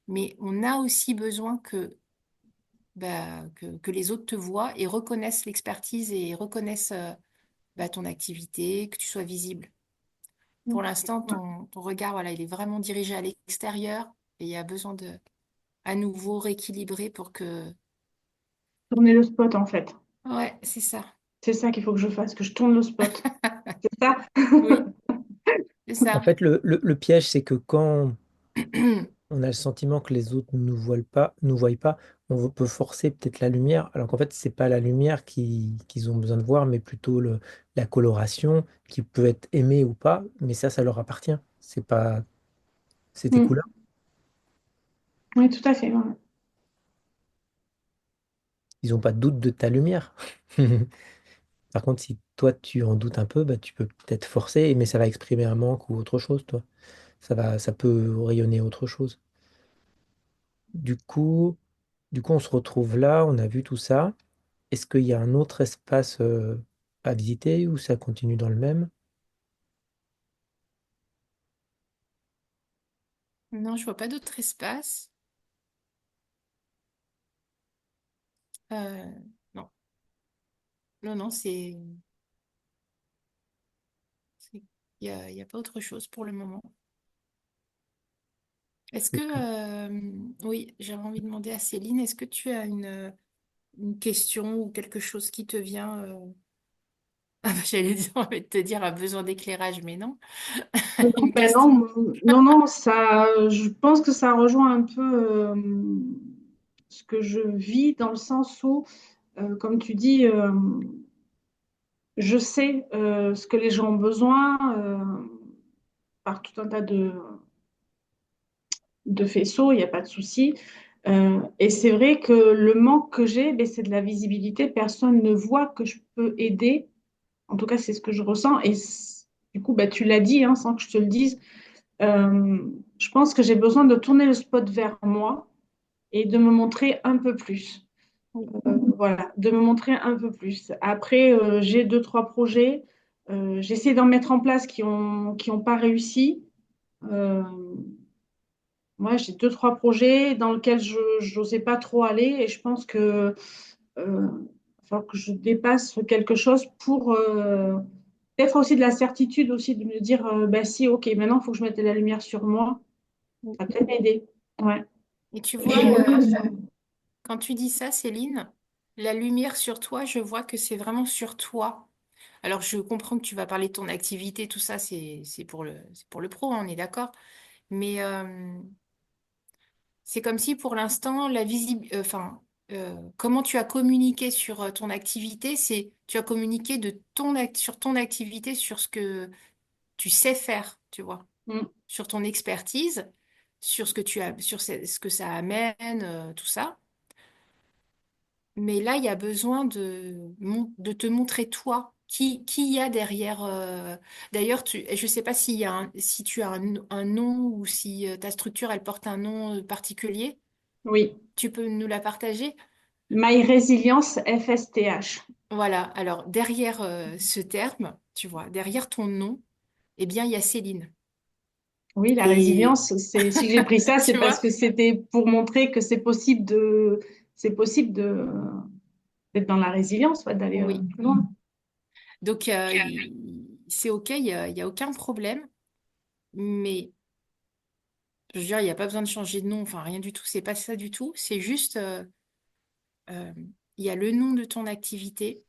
Mais on a aussi besoin que les autres te voient et reconnaissent l'expertise et reconnaissent ton activité, que tu sois visible. Pour
Mm.
l'instant,
Ouais.
ton regard, voilà, il est vraiment dirigé à l'extérieur et il y a besoin de à nouveau rééquilibrer pour que...
Tourner le spot, en fait.
Ouais, c'est ça.
C'est ça qu'il faut que je fasse, que je tourne le spot. C'est ça?
Oui, c'est
En
ça.
fait, le piège, c'est que quand on a le sentiment que les autres ne nous voient pas, peut forcer peut-être la lumière, alors qu'en fait, c'est pas la lumière qu'ils ont besoin de voir, mais plutôt la coloration qui peut être aimée ou pas, mais ça leur appartient. C'est pas, c'est tes
Mm.
couleurs.
Oui, tout à fait. Ouais.
Ils n'ont pas de doute de ta lumière. Par contre, si toi tu en doutes un peu, bah, tu peux peut-être forcer, mais ça va exprimer un manque ou autre chose, toi. Ça peut rayonner autre chose. Du coup, on se retrouve là, on a vu tout ça. Est-ce qu'il y a un autre espace à visiter ou ça continue dans le même?
Non, je vois pas d'autre espace. Euh, non, non, non, il y a pas autre chose pour le moment. Est-ce que,
C'est tout.
oui, j'avais envie de demander à Céline, est-ce que tu as une question ou quelque chose qui te vient Ah bah, j'allais dire, envie de te dire, a besoin d'éclairage, mais non. Une
Ben
question.
non, non, ça, je pense que ça rejoint un peu ce que je vis dans le sens où, comme tu dis, je sais ce que les gens ont besoin par tout un tas de faisceaux, il n'y a pas de souci. Et c'est vrai que le manque que j'ai, ben, c'est de la visibilité. Personne ne voit que je peux aider. En tout cas, c'est ce que je ressens. Et du coup, ben, tu l'as dit, hein, sans que je te le dise. Je pense que j'ai besoin de tourner le spot vers moi et de me montrer un peu plus. Voilà, de me montrer un peu plus. Après, j'ai deux, trois projets. J'essaie d'en mettre en place qui ont pas réussi. Euh, Moi, j'ai deux, trois projets dans lesquels je n'osais pas trop aller et je pense que il va falloir que je dépasse quelque chose pour peut-être aussi de la certitude aussi, de me dire, bah si, ok, maintenant, il faut que je mette de la lumière sur moi. Ça va peut-être m'aider. Ouais.
Et tu vois, quand tu dis ça, Céline, la lumière sur toi, je vois que c'est vraiment sur toi. Alors, je comprends que tu vas parler de ton activité, tout ça, c'est pour le pro, hein, on est d'accord. Mais c'est comme si pour l'instant, comment tu as communiqué sur ton activité, c'est tu as communiqué sur ton activité, sur ce que tu sais faire, tu vois,
Mm.
sur ton expertise, sur ce que ce que ça amène, tout ça. Mais là, il y a besoin de te montrer toi, qui y a derrière. D'ailleurs, je ne sais pas si tu as un nom ou si ta structure, elle porte un nom particulier.
Oui.
Tu peux nous la partager?
My Resilience FSTH.
Voilà. Alors, derrière ce terme, tu vois, derrière ton nom, eh bien, il y a Céline.
Oui, la
Et
résilience, si j'ai pris ça, c'est
tu
parce
vois?
que c'était pour montrer que c'est possible d'être dans la résilience, ouais, d'aller
Oui.
plus loin.
Donc, c'est OK, il y a aucun problème. Mais je veux dire, il n'y a pas besoin de changer de nom, enfin rien du tout, c'est pas ça du tout. C'est juste, euh, il y a le nom de ton activité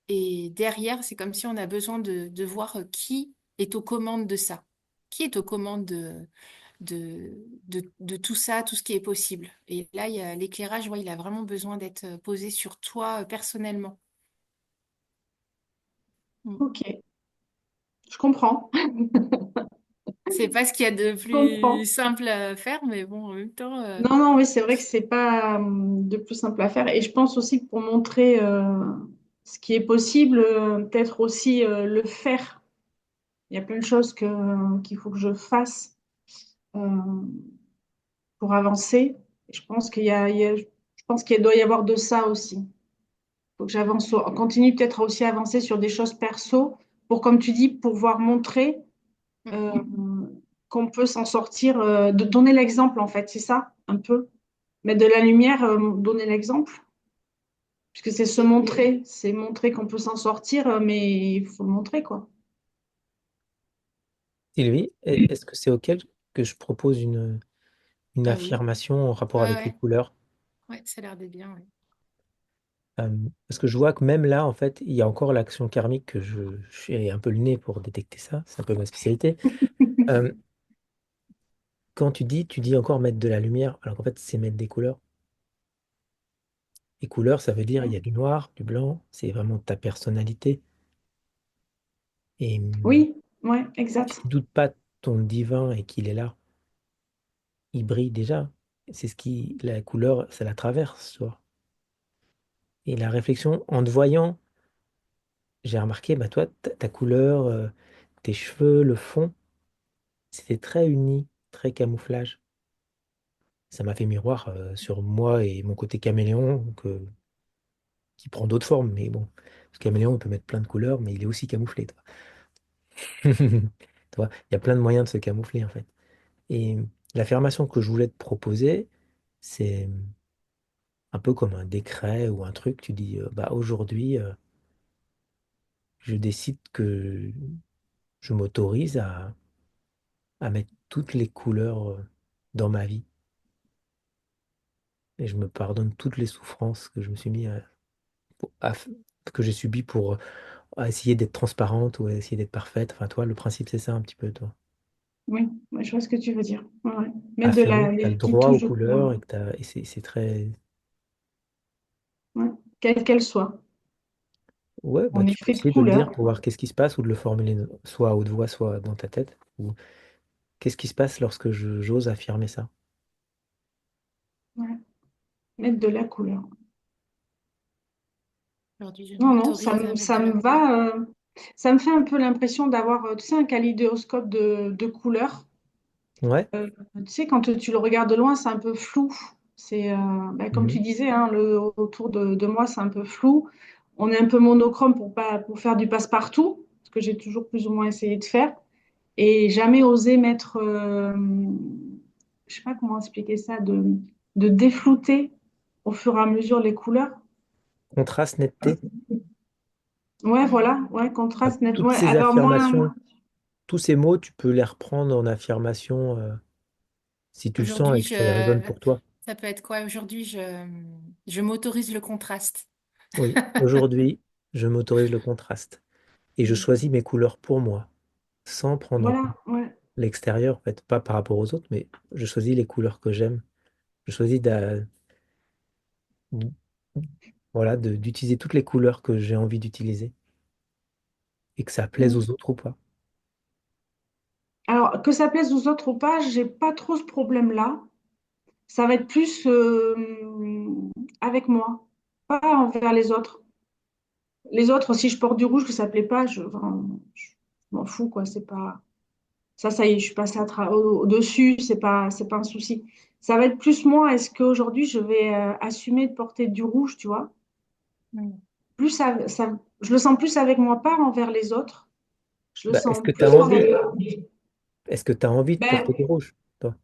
et derrière, c'est comme si on a besoin de voir qui est aux commandes de ça. Qui est aux commandes de tout ça, tout ce qui est possible. Et là, il y a l'éclairage, ouais, il a vraiment besoin d'être posé sur toi personnellement. Mm.
Ok, je comprends.
C'est pas ce qu'il y a de
Je comprends.
plus simple à faire, mais bon, en même temps,
Non, non, oui, c'est vrai que c'est pas de plus simple à faire. Et je pense aussi que pour montrer ce qui est possible, peut-être aussi le faire. Il y a plein de choses qu'il faut que je fasse euh, pour avancer. Et je pense je pense qu'il doit y avoir de ça aussi. Il faut que continue peut-être aussi à avancer sur des choses perso pour, comme tu dis, pouvoir montrer
mm,
euh, qu'on peut s'en sortir, de donner l'exemple en fait, c'est ça, un peu. Mettre de la lumière, donner l'exemple. Puisque c'est se montrer, c'est montrer qu'on peut s'en sortir, mais il faut le montrer, quoi.
Sylvie, est-ce que c'est OK que je propose une
oui,
affirmation en rapport
ouais,
avec les
ouais,
couleurs?
ouais, ça a l'air d'être bien, ouais.
Parce que je vois que même là, en fait, il y a encore l'action karmique que je suis un peu le nez pour détecter ça. C'est un peu ma spécialité. Euh, Quand tu dis encore mettre de la lumière, alors qu'en fait, c'est mettre des couleurs. Les couleurs, ça veut dire il y a du noir, du blanc, c'est vraiment ta personnalité. Et
Oui, ouais,
si
exact.
tu doutes pas de ton divin et qu'il est là, il brille déjà. C'est ce qui, la couleur, ça la traverse, tu vois. Et la réflexion, en te voyant, j'ai remarqué, bah toi, ta couleur, tes cheveux, le fond, c'était très uni, très camouflage. Ça m'a fait miroir sur moi et mon côté caméléon qui prend d'autres formes. Mais bon, ce caméléon, on peut mettre plein de couleurs, mais il est aussi camouflé, toi. Tu vois, il y a plein de moyens de se camoufler, en fait. Et l'affirmation que je voulais te proposer, c'est un peu comme un décret ou un truc. Tu dis, bah aujourd'hui, je décide que je m'autorise à mettre toutes les couleurs dans ma vie. Et je me pardonne toutes les souffrances que je me suis mis que j'ai subies pour à essayer d'être transparente ou à essayer d'être parfaite. Enfin, toi, le principe, c'est ça un petit peu, toi.
Oui, ouais, je vois ce que tu veux dire. Ouais, ouais. Mettre de
Affirmer
la,
que tu as le
les petites
droit aux
touches de couleur,
couleurs et que et c'est très.
ouais. Quelle qu'elle soit.
Ouais, bah
On
tu
est
peux
fait de
essayer de le dire
couleurs.
pour voir qu'est-ce qui se passe ou de le formuler soit à haute voix, soit dans ta tête. Ou qu'est-ce qui se passe lorsque j'ose affirmer ça?
Ouais. Mettre de la couleur.
Aujourd'hui, je
Non, non,
m'autorise à mettre
ça
de la
me
couleur.
va. Ça me fait un peu l'impression d'avoir, tu sais, un kaléidoscope de couleurs.
Ouais.
Tu sais, quand tu le regardes de loin, c'est un peu flou. C'est, comme tu
Mhm.
disais, hein, autour de moi, c'est un peu flou. On est un peu monochrome pour faire du passe-partout, ce que j'ai toujours plus ou moins essayé de faire. Et jamais osé mettre, je sais pas comment expliquer ça, de déflouter au fur et à mesure les couleurs.
Contraste, netteté.
Ouais,
Mm.
voilà, ouais,
Bah,
contraste net.
toutes
Ouais,
ces
alors
affirmations,
moins,
tous ces mots, tu peux les reprendre en affirmation si tu le sens et
Aujourd'hui,
que ça résonne pour toi.
ça peut être quoi? Aujourd'hui, je m'autorise le contraste.
Oui, aujourd'hui, je m'autorise le contraste et je
Mm.
choisis mes couleurs pour moi, sans prendre en compte
voilà, ouais.
l'extérieur, en fait, pas par rapport aux autres, mais je choisis les couleurs que j'aime. Je choisis voilà, d'utiliser toutes les couleurs que j'ai envie d'utiliser et que ça plaise
Mm.
aux autres ou pas.
Alors, que ça plaise aux autres ou pas, j'ai pas trop ce problème-là. Ça va être plus avec moi, pas envers les autres. Les autres, si je porte du rouge, que ça plaît pas, je m'en fous, quoi. C'est pas ça y est, je suis passée au-dessus, c'est pas un souci. Ça va être plus moi. Est-ce qu'aujourd'hui, je vais assumer de porter du rouge, tu vois?
Mm.
Plus je le sens plus avec moi, pas envers les autres. Je le
Bah, est-ce
sens
que tu as
plus
envie,
envers.
est-ce que tu envie de
Ben,
porter du rouge, toi?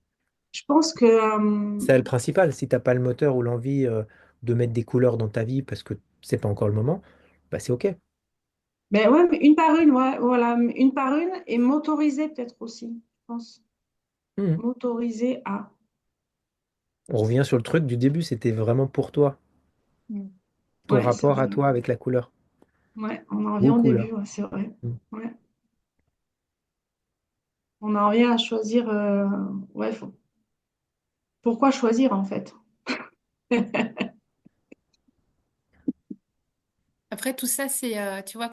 je pense que
C'est le principal. Si t'as pas le moteur ou l'envie de mettre des couleurs dans ta vie parce que c'est pas encore le moment, bah c'est OK.
ben ouais, mais une par une, ouais, voilà, une par une, et m'autoriser peut-être aussi, je pense.
Mhm.
M'autoriser à.
On revient sur le truc du début, c'était vraiment pour toi,
Mm.
ton
Ouais, c'est
rapport
vrai.
à toi avec la couleur,
Ouais, on en revient
aux
au début,
couleurs.
ouais, c'est vrai.
Mhm.
Ouais. On en revient à choisir. Ouais, pourquoi choisir en fait?
Après, tout ça, c'est, tu vois,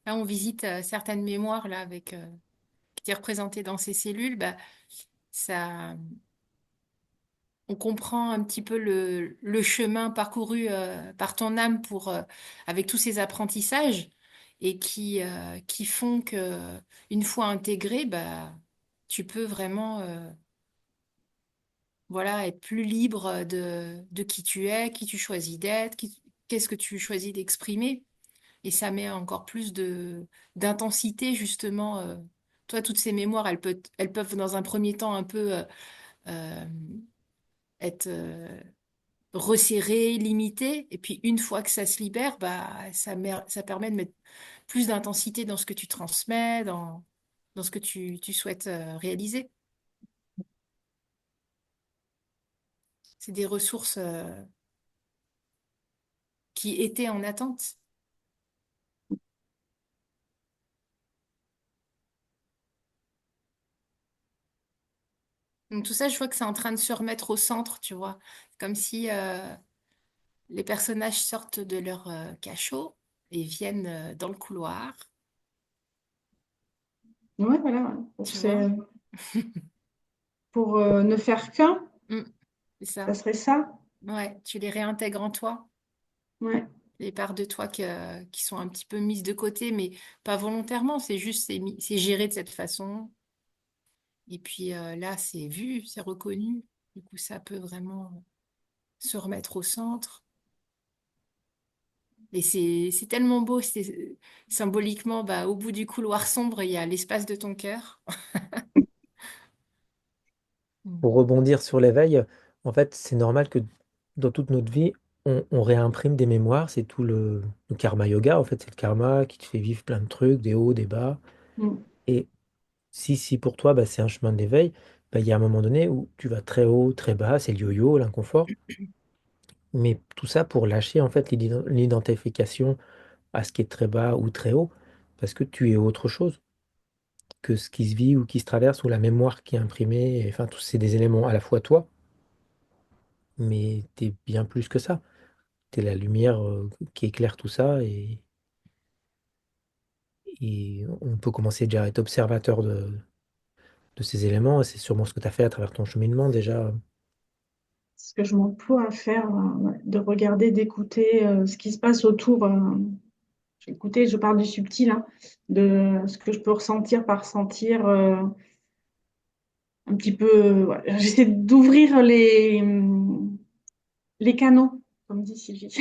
là, on visite certaines mémoires là, qui est représentée dans ces cellules, bah, ça, on comprend un petit peu le chemin parcouru par ton âme avec tous ces apprentissages et qui font que une fois intégré, bah, tu peux vraiment voilà, être plus libre de qui tu es, qui tu choisis d'être, qu'est-ce que tu choisis d'exprimer. Et ça met encore plus d'intensité, justement. Toi, toutes ces mémoires, elles peuvent, dans un premier temps, un peu euh, être resserrées, limitées. Et puis, une fois que ça se libère, bah, ça permet de mettre plus d'intensité dans ce que tu transmets, dans ce que tu souhaites réaliser. C'est des ressources qui étaient en attente. Donc, tout ça, je vois que c'est en train de se remettre au centre, tu vois. Comme si les personnages sortent de leur cachot et viennent dans le couloir,
Ouais, voilà.
tu vois.
Pour ne faire qu'un,
Mm, c'est
ça
ça.
serait ça.
Ouais, tu les réintègres en toi,
Ouais.
les parts de toi qui sont un petit peu mises de côté, mais pas volontairement, c'est juste, c'est géré de cette façon. Et puis là, c'est vu, c'est reconnu. Du coup, ça peut vraiment se remettre au centre. Et c'est tellement beau, symboliquement, bah, au bout du couloir sombre, il y a l'espace de ton cœur. Mm.
Pour rebondir sur l'éveil, en fait, c'est normal que dans toute notre vie, on réimprime des mémoires. C'est tout le karma yoga, en fait, c'est le karma qui te fait vivre plein de trucs, des hauts, des bas.
Mm.
Et si pour toi, bah, c'est un chemin d'éveil, bah, il y a un moment donné où tu vas très haut, très bas, c'est le yo-yo, l'inconfort. Mais tout ça pour lâcher en fait l'identification à ce qui est très bas ou très haut, parce que tu es autre chose que ce qui se vit ou qui se traverse ou la mémoire qui est imprimée. Enfin, tout c'est des éléments à la fois toi, mais tu es bien plus que ça. Tu es la lumière qui éclaire tout ça et on peut commencer déjà à être observateur de ces éléments. Et c'est sûrement ce que tu as fait à travers ton cheminement déjà.
Ce que je m'emploie à faire, ouais, de regarder, d'écouter ce qui se passe autour. Écoutez, je parle du subtil, hein, de ce que je peux ressentir par sentir un petit peu. Ouais. J'essaie d'ouvrir les canaux, comme dit Sylvie.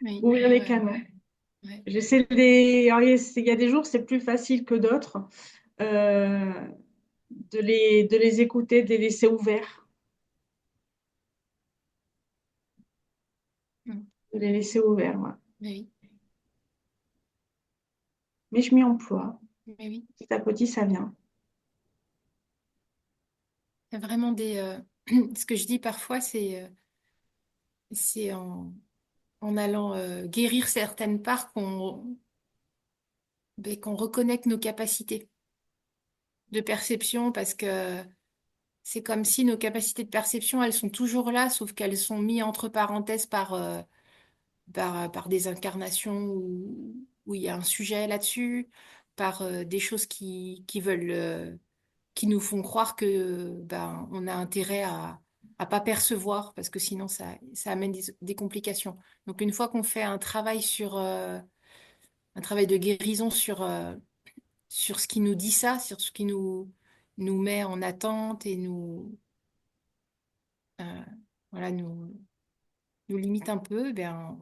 Oui,
Ouvrir les
ouais,
canaux.
ouais.
J'essaie de les. Alors, il y a des jours, c'est plus facile que d'autres euh, de les écouter, de les laisser ouverts.
Mm.
De les laisser ouverts, ouais.
Mais
Mais je m'y emploie.
oui, mais oui.
Petit à petit, ça vient.
Il y a vraiment ce que je dis parfois, c'est en allant guérir certaines parts qu'on reconnecte nos capacités de perception parce que c'est comme si nos capacités de perception, elles sont toujours là, sauf qu'elles sont mises entre parenthèses par des incarnations où il y a un sujet là-dessus, par des choses qui nous font croire que ben, on a intérêt à pas percevoir, parce que sinon ça amène des complications. Donc une fois qu'on fait un travail de guérison sur ce qui nous dit ça, sur ce qui nous met en attente et euh, voilà, nous limite un peu, ben,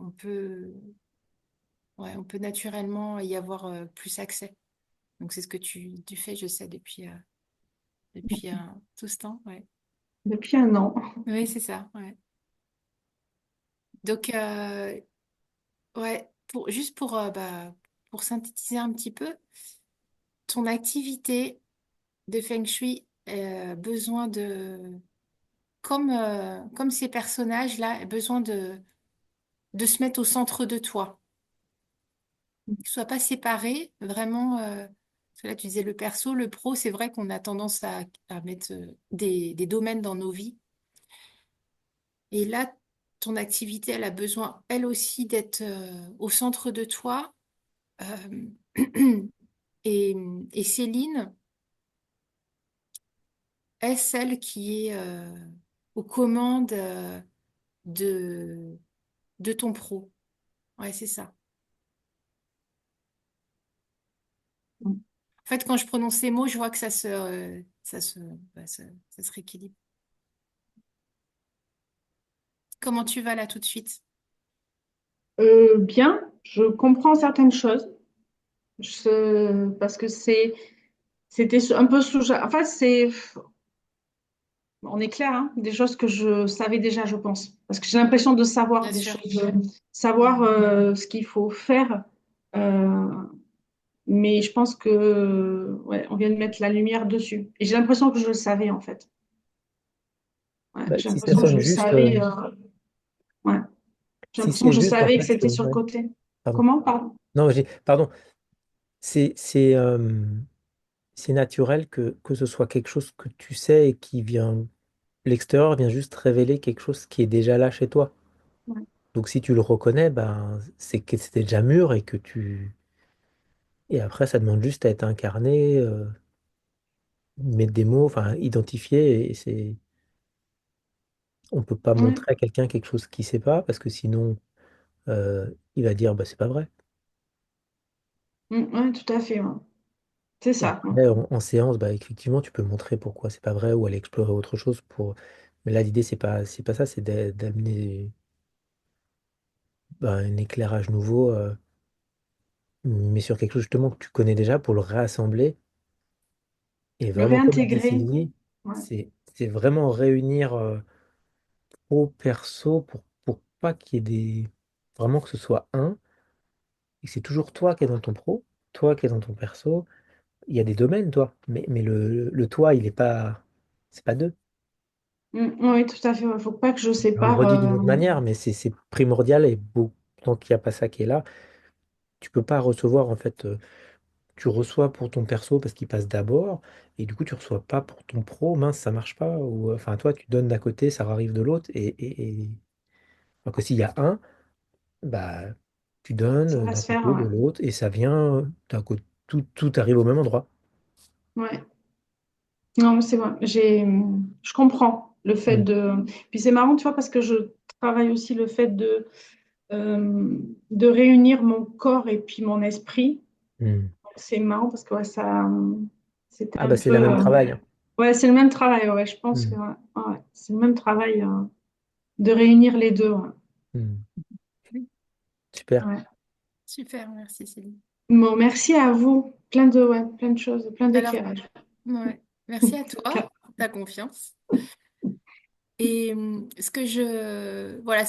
ouais, on peut naturellement y avoir plus accès. Donc c'est ce que tu fais, je sais, depuis tout ce temps. Ouais.
Depuis un an.
Oui, c'est ça. Ouais. Donc, ouais, juste pour synthétiser un petit peu, ton activité de Feng Shui besoin comme ces personnages-là, a besoin de se mettre au centre de toi. Qu'ils ne soient pas séparés, vraiment. Parce que là, tu disais le perso, le pro, c'est vrai qu'on a tendance à mettre des domaines dans nos vies. Et là, ton activité, elle a besoin, elle aussi, d'être au centre de toi. Euh, et, et Céline est celle qui est aux commandes de, de ton pro. Ouais, c'est ça. En fait, quand je prononce ces mots, je vois que ça se rééquilibre. Comment tu vas là tout de suite?
Bien, je comprends certaines choses. Parce que c'était un peu sous. Enfin, on est clair, hein, des choses que je savais déjà, je pense. Parce que j'ai l'impression de savoir
Bien
des
sûr.
choses, savoir
Mm.
ce qu'il faut faire. Euh, mais je pense que, ouais, on vient de mettre la lumière dessus. Et j'ai l'impression que je le savais, en fait. Ouais,
Bah,
j'ai
si ça
l'impression que je
sonne
le
juste,
savais. Ouais, j'ai
si
l'impression que
c'est
je
juste, en
savais que
fait,
c'était sur le
ouais,
côté.
pardon.
Comment? Pardon.
Non, pardon. C'est naturel que ce soit quelque chose que tu sais et qui vient, l'extérieur vient juste révéler quelque chose qui est déjà là chez toi.
Ouais.
Donc si tu le reconnais, ben, c'est que c'était déjà mûr et après, ça demande juste à être incarné, mettre des mots, enfin, identifier. Et on peut pas
Ouais.
montrer à quelqu'un quelque chose qu'il sait pas parce que sinon, il va dire, bah, c'est pas vrai.
Ouais, tout à fait. Ouais. C'est
Et
ça. Ouais.
après, en séance, bah, effectivement, tu peux montrer pourquoi c'est pas vrai ou aller explorer autre chose pour. Mais là, l'idée, c'est pas ça, c'est d'amener bah, un éclairage nouveau, mais sur quelque chose justement que tu connais déjà pour le réassembler. Et
Le
vraiment, comme a dit
réintégrer.
Sylvie,
Ouais.
c'est vraiment réunir pro, perso pour pas qu'il y ait des. Vraiment que ce soit un, et que c'est toujours toi qui es dans ton pro, toi qui es dans ton perso. Il y a des domaines, toi, mais le toi, il est pas. C'est pas deux.
Oui, tout à fait. Il faut pas que je
Je le
sépare.
redis d'une autre manière, mais c'est primordial et tant qu'il n'y a pas ça qui est là. tu peux pas recevoir en fait. Tu reçois pour ton perso parce qu'il passe d'abord, et du coup tu reçois pas pour ton pro, mince, ça marche pas. Ou enfin toi tu donnes d'un côté, ça arrive de l'autre, alors que s'il y a un, bah tu donnes
Ça va
d'un
se faire,
côté, de l'autre, et ça vient d'un côté, tout arrive au même endroit.
ouais. Ouais. Non, mais c'est vrai. Je comprends le fait
Mm.
de. Puis c'est marrant, tu vois, parce que je travaille aussi le fait de réunir mon corps et puis mon esprit.
Mm.
C'est marrant parce que ouais, ça, c'était
Ah
un
bah c'est
peu.
le même travail, hein.
Ouais, c'est le même travail, ouais, je pense que
Mm.
ouais, ouais, c'est le même travail de réunir les deux. Ouais.
Mm. Super.
Ouais.
Super, merci Céline.
Bon, merci à vous. Ouais, plein de choses, plein
Alors,
d'éclairages.
ouais, merci à toi pour ta confiance. Et ce que voilà,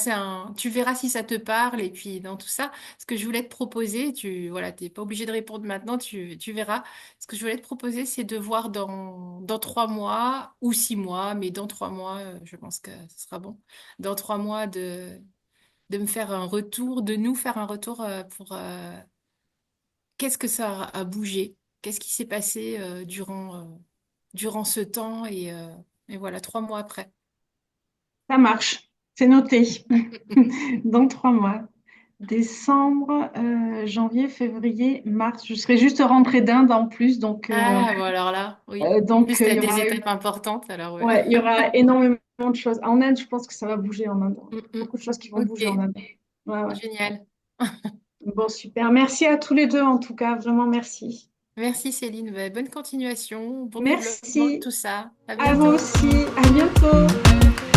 tu verras si ça te parle. Et puis dans tout ça, ce que je voulais te proposer, voilà, t'es pas obligé de répondre maintenant, tu verras. Ce que je voulais te proposer, c'est de voir dans 3 mois ou 6 mois, mais dans 3 mois, je pense que ce sera bon. Dans 3 mois, de me faire un retour, de nous faire un retour pour qu'est-ce que ça a bougé, qu'est-ce qui s'est passé durant ce temps et voilà, 3 mois après.
Ça marche, c'est noté. Dans 3 mois. Décembre, janvier, février, mars. Je serai juste rentrée d'Inde en plus, donc
Ah, bon alors là, oui. En plus, tu
il
as
y
des
aura
étapes importantes, alors ouais.
ouais, il y aura énormément de choses. En Inde, je pense que ça va bouger en Inde.
Mm, mm.
Beaucoup de choses qui vont bouger en
Ok,
Inde. Ouais, ouais.
génial.
Bon, super. Merci à tous les deux, en tout cas. Vraiment, merci.
Merci Céline. Bah, bonne continuation, bon développement de
Merci
tout ça. À
à vous
bientôt.
aussi. À bientôt.
À bientôt.